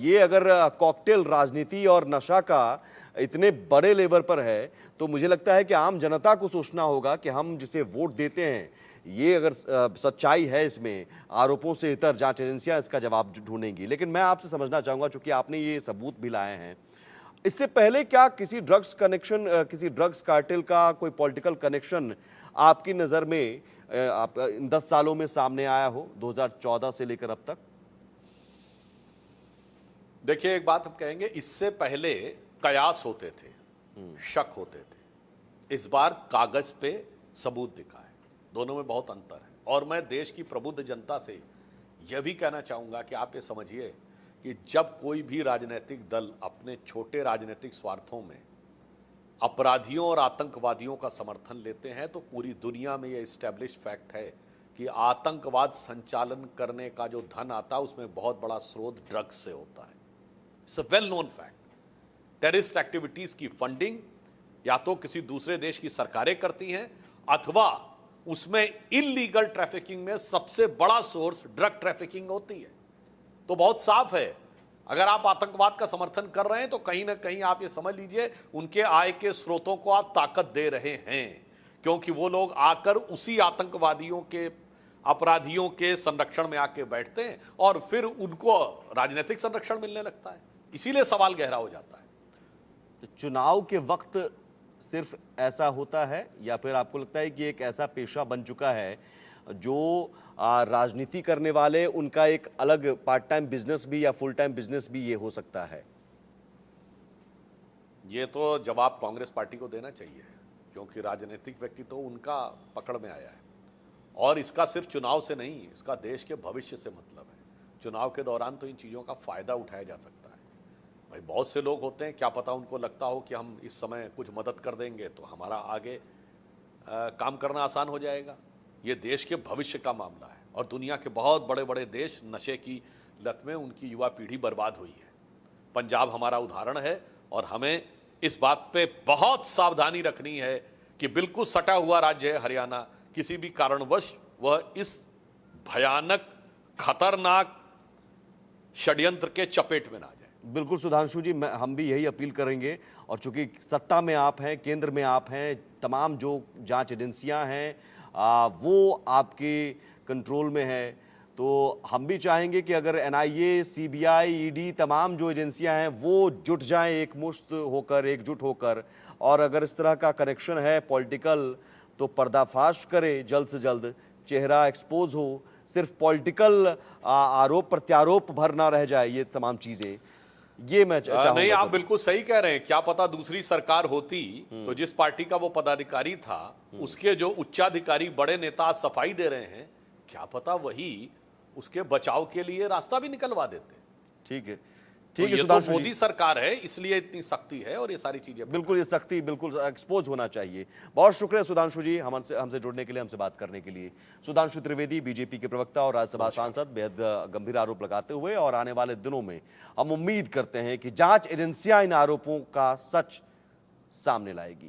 ये अगर कॉकटेल राजनीति और नशा का इतने बड़े लेवल पर है तो मुझे लगता है कि आम जनता को सोचना होगा कि हम जिसे वोट देते हैं, ये अगर सच्चाई है इसमें, आरोपों से इतर जांच एजेंसियां इसका जवाब ढूंढेंगी। लेकिन मैं आपसे समझना चाहूंगा, चूंकि आपने ये सबूत भी लाए हैं, इससे पहले क्या किसी ड्रग्स कनेक्शन, किसी ड्रग्स कार्टेल का कोई पॉलिटिकल कनेक्शन आपकी नज़र में आप इन 10 सालों में सामने आया हो, 2014 से लेकर अब तक? देखिए, एक बात हम कहेंगे, इससे पहले कयास होते थे, शक होते थे। इस बार कागज पे सबूत दिखा है। दोनों में बहुत अंतर है। और मैं देश की प्रबुद्ध जनता से यह भी कहना चाहूंगा कि आप ये समझिए कि जब कोई भी राजनीतिक दल अपने छोटे राजनीतिक स्वार्थों में अपराधियों और आतंकवादियों का समर्थन लेते हैं तो पूरी दुनिया में यह इस्टेब्लिश फैक्ट है कि आतंकवाद संचालन करने का जो धन आता है उसमें बहुत बड़ा स्रोत ड्रग्स से होता है। It's a well known fact. Terrorist activities की फंडिंग या तो किसी दूसरे देश की सरकारें करती हैं अथवा उसमें इलीगल ट्रैफिकिंग में सबसे बड़ा सोर्स ड्रग ट्रैफिकिंग होती है। तो बहुत साफ है, अगर आप आतंकवाद का समर्थन कर रहे हैं तो कहीं ना कहीं आप ये समझ लीजिए उनके आय के स्रोतों को आप ताकत दे रहे हैं, क्योंकि वो लोग आकर उसी आतंकवादियों के, अपराधियों के संरक्षण में आके बैठते हैं और फिर उनको राजनीतिक संरक्षण मिलने लगता है। इसीलिए सवाल गहरा हो जाता है। तो चुनाव के वक्त सिर्फ ऐसा होता है या फिर आपको लगता है कि एक ऐसा पेशा बन चुका है जो राजनीति करने वाले, उनका एक अलग पार्ट टाइम बिजनेस भी या फुल टाइम बिजनेस भी ये हो सकता है? ये तो जवाब कांग्रेस पार्टी को देना चाहिए, क्योंकि राजनीतिक व्यक्ति तो उनका पकड़ में आया है। और इसका सिर्फ चुनाव से नहीं, इसका देश के भविष्य से मतलब है। चुनाव के दौरान तो इन चीज़ों का फायदा उठाया जा सकता है। भाई, बहुत से लोग होते हैं, क्या पता उनको लगता हो कि हम इस समय कुछ मदद कर देंगे तो हमारा आगे काम करना आसान हो जाएगा। ये देश के भविष्य का मामला है और दुनिया के बहुत बड़े बड़े देश नशे की लत में उनकी युवा पीढ़ी बर्बाद हुई है। पंजाब हमारा उदाहरण है और हमें इस बात पे बहुत सावधानी रखनी है कि बिल्कुल सटा हुआ राज्य है हरियाणा, किसी भी कारणवश वह इस भयानक खतरनाक षड्यंत्र के चपेट में ना जाए। बिल्कुल सुधांशु जी, हम भी यही अपील करेंगे। और चूंकि सत्ता में आप हैं, केंद्र में आप हैं, तमाम जो जांच एजेंसियां हैं वो आपके कंट्रोल में है, तो हम भी चाहेंगे कि अगर एनआईए, सीबीआई, ईडी, तमाम जो एजेंसियां हैं वो जुट जाएं, एकमुश्त होकर, एकजुट होकर, और अगर इस तरह का कनेक्शन है पॉलिटिकल तो पर्दाफाश करे जल्द से जल्द, चेहरा एक्सपोज हो, सिर्फ पॉलिटिकल आरोप प्रत्यारोप भर ना रह जाए ये तमाम चीजें। ये मैं चाहूंगा। नहीं, आप बिल्कुल सही कह रहे हैं। क्या पता दूसरी सरकार होती तो जिस पार्टी का वो पदाधिकारी था उसके जो उच्चाधिकारी बड़े नेता सफाई दे रहे हैं, क्या पता वही उसके बचाव के लिए रास्ता भी निकलवा देते। ठीक है, ठीक है। ये तो मोदी सरकार है, इसलिए इतनी सख्ती है और ये सारी चीजें बिल्कुल, ये सख्ती बिल्कुल एक्सपोज होना चाहिए। बहुत शुक्रिया सुधांशु जी हमसे जुड़ने के लिए, हमसे बात करने के लिए। सुधांशु त्रिवेदी, बीजेपी के प्रवक्ता और राज्यसभा सांसद, बेहद गंभीर आरोप लगाते हुए, और आने वाले दिनों में हम उम्मीद करते हैं कि जांच एजेंसियां इन आरोपों का सच सामने लाएगी।